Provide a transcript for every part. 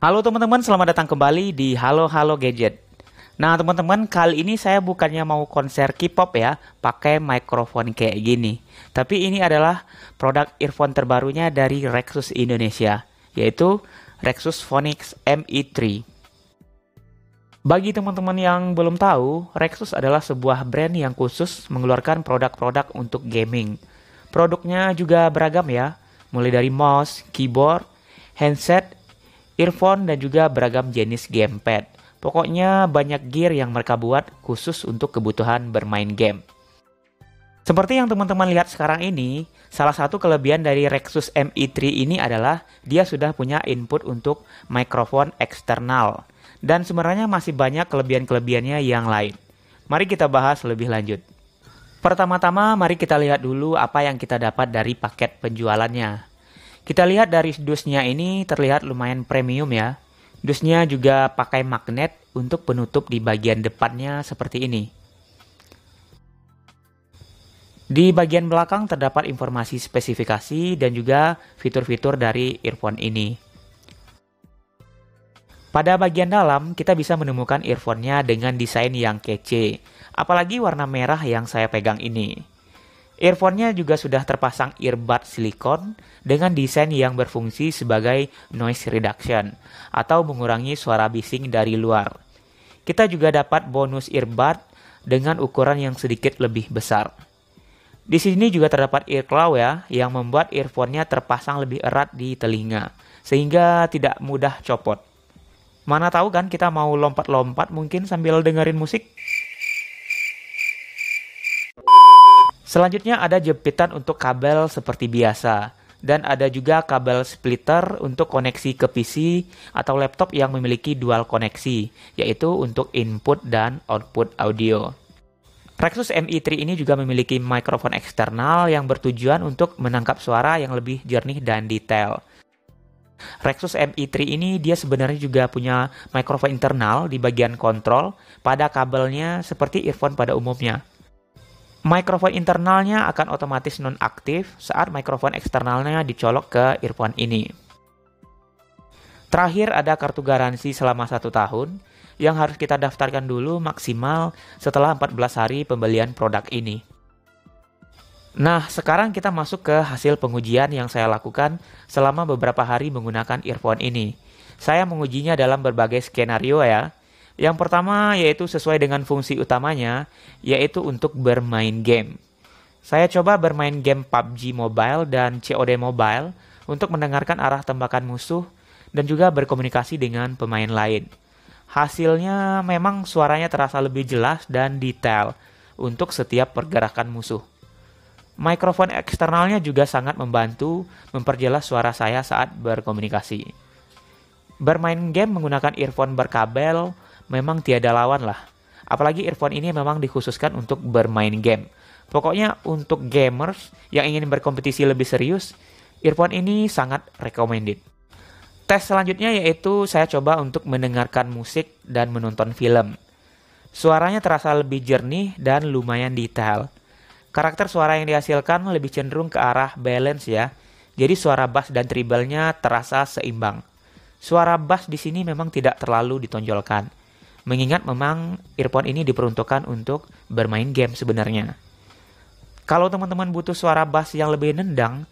Halo teman-teman, selamat datang kembali di Halo Halo Gadget. Nah teman-teman, kali ini saya bukannya mau konser K-pop ya, pakai mikrofon kayak gini. Tapi ini adalah produk earphone terbarunya dari Rexus Indonesia, yaitu Rexus Phonics ME3. Bagi teman-teman yang belum tahu, Rexus adalah sebuah brand yang khusus mengeluarkan produk-produk untuk gaming. Produknya juga beragam ya, mulai dari mouse, keyboard, handset, earphone, dan juga beragam jenis gamepad. Pokoknya banyak gear yang mereka buat khusus untuk kebutuhan bermain game. Seperti yang teman-teman lihat sekarang ini, salah satu kelebihan dari Rexus ME3 ini adalah dia sudah punya input untuk mikrofon eksternal. Dan sebenarnya masih banyak kelebihan-kelebihannya yang lain. Mari kita bahas lebih lanjut. Pertama-tama mari kita lihat dulu apa yang kita dapat dari paket penjualannya. Kita lihat dari dusnya ini terlihat lumayan premium ya. Dusnya juga pakai magnet untuk penutup di bagian depannya seperti ini. Di bagian belakang terdapat informasi spesifikasi dan juga fitur-fitur dari earphone ini. Pada bagian dalam kita bisa menemukan earphone-nya dengan desain yang kece. Apalagi warna merah yang saya pegang ini. Earphone-nya juga sudah terpasang earbud silikon dengan desain yang berfungsi sebagai noise reduction atau mengurangi suara bising dari luar. Kita juga dapat bonus earbud dengan ukuran yang sedikit lebih besar. Di sini juga terdapat earclaw ya, yang membuat earphone-nya terpasang lebih erat di telinga sehingga tidak mudah copot. Mana tahu kan kita mau lompat-lompat mungkin sambil dengerin musik. Selanjutnya ada jepitan untuk kabel seperti biasa. Dan ada juga kabel splitter untuk koneksi ke PC atau laptop yang memiliki dual koneksi, yaitu untuk input dan output audio. Rexus ME3 ini juga memiliki mikrofon eksternal yang bertujuan untuk menangkap suara yang lebih jernih dan detail. Rexus ME3 ini dia sebenarnya juga punya mikrofon internal di bagian kontrol pada kabelnya seperti earphone pada umumnya. Mikrofon internalnya akan otomatis non-aktif saat mikrofon eksternalnya dicolok ke earphone ini. Terakhir ada kartu garansi selama 1 tahun yang harus kita daftarkan dulu maksimal setelah 14 hari pembelian produk ini. Nah, sekarang kita masuk ke hasil pengujian yang saya lakukan selama beberapa hari menggunakan earphone ini. Saya mengujinya dalam berbagai skenario ya. Yang pertama yaitu sesuai dengan fungsi utamanya, yaitu untuk bermain game. Saya coba bermain game PUBG Mobile dan COD Mobile untuk mendengarkan arah tembakan musuh dan juga berkomunikasi dengan pemain lain. Hasilnya memang suaranya terasa lebih jelas dan detail untuk setiap pergerakan musuh. Mikrofon eksternalnya juga sangat membantu memperjelas suara saya saat berkomunikasi. Bermain game menggunakan earphone berkabel memang tiada lawan lah. Apalagi earphone ini memang dikhususkan untuk bermain game. Pokoknya untuk gamers yang ingin berkompetisi lebih serius, earphone ini sangat recommended. Tes selanjutnya yaitu saya coba untuk mendengarkan musik dan menonton film. Suaranya terasa lebih jernih dan lumayan detail. Karakter suara yang dihasilkan lebih cenderung ke arah balance ya. Jadi suara bass dan treble-nya terasa seimbang. Suara bass di sini memang tidak terlalu ditonjolkan. Mengingat memang earphone ini diperuntukkan untuk bermain game sebenarnya. Kalau teman-teman butuh suara bass yang lebih nendang,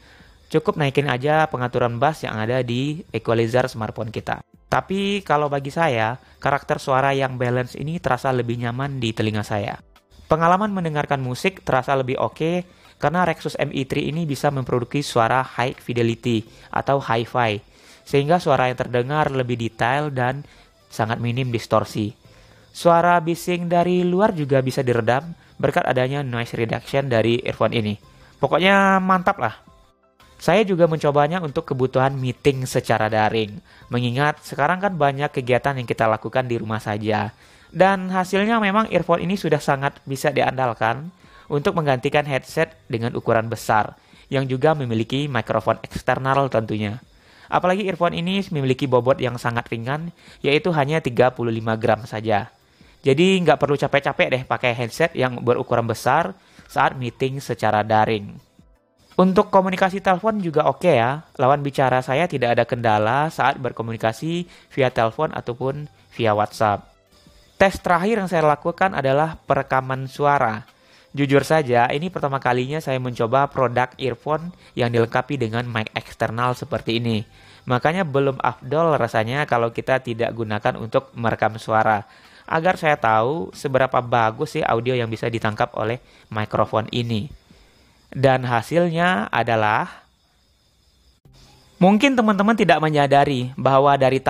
cukup naikin aja pengaturan bass yang ada di equalizer smartphone kita. Tapi kalau bagi saya, karakter suara yang balance ini terasa lebih nyaman di telinga saya. Pengalaman mendengarkan musik terasa lebih oke karena Rexus ME3 ini bisa memproduksi suara high fidelity atau hi-fi, sehingga suara yang terdengar lebih detail dan sangat minim distorsi. Suara bising dari luar juga bisa diredam berkat adanya noise reduction dari earphone ini. Pokoknya mantap lah. Saya juga mencobanya untuk kebutuhan meeting secara daring. Mengingat sekarang kan banyak kegiatan yang kita lakukan di rumah saja. Dan hasilnya memang earphone ini sudah sangat bisa diandalkan untuk menggantikan headset dengan ukuran besar yang juga memiliki mikrofon eksternal tentunya. Apalagi earphone ini memiliki bobot yang sangat ringan, yaitu hanya 35 gram saja. Jadi nggak perlu capek-capek deh pakai headset yang berukuran besar saat meeting secara daring. Untuk komunikasi telepon juga oke ya. Lawan bicara saya tidak ada kendala saat berkomunikasi via telepon ataupun via WhatsApp. Tes terakhir yang saya lakukan adalah perekaman suara. Jujur saja, ini pertama kalinya saya mencoba produk earphone yang dilengkapi dengan mic eksternal seperti ini. Makanya belum afdol rasanya kalau kita tidak gunakan untuk merekam suara. Agar saya tahu seberapa bagus sih audio yang bisa ditangkap oleh mikrofon ini. Dan hasilnya adalah, mungkin teman-teman tidak menyadari bahwa dari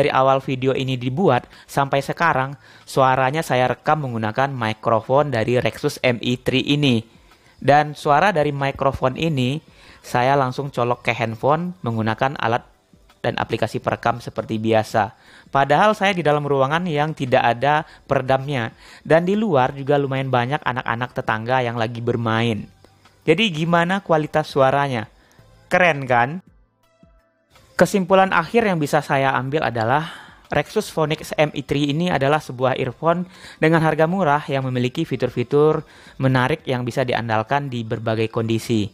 awal video ini dibuat sampai sekarang, suaranya saya rekam menggunakan mikrofon dari Rexus MI3 ini. Dan suara dari mikrofon ini, saya langsung colok ke handphone menggunakan alat dan aplikasi perekam seperti biasa. Padahal saya di dalam ruangan yang tidak ada peredamnya. Dan di luar juga lumayan banyak anak-anak tetangga yang lagi bermain. Jadi gimana kualitas suaranya? Keren kan? Kesimpulan akhir yang bisa saya ambil adalah Rexus Phonix MI3 ini adalah sebuah earphone dengan harga murah yang memiliki fitur-fitur menarik yang bisa diandalkan di berbagai kondisi.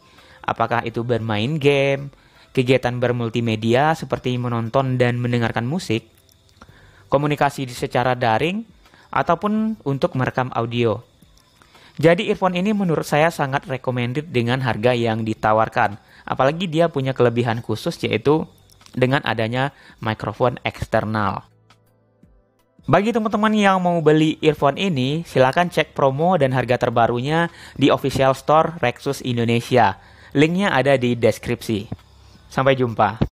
Apakah itu bermain game, kegiatan bermultimedia seperti menonton dan mendengarkan musik, komunikasi secara daring, ataupun untuk merekam audio. Jadi earphone ini menurut saya sangat recommended dengan harga yang ditawarkan. Apalagi dia punya kelebihan khusus yaitu dengan adanya mikrofon eksternal. Bagi teman-teman yang mau beli earphone ini, silakan cek promo dan harga terbarunya di official store Rexus Indonesia. Linknya ada di deskripsi. Sampai jumpa.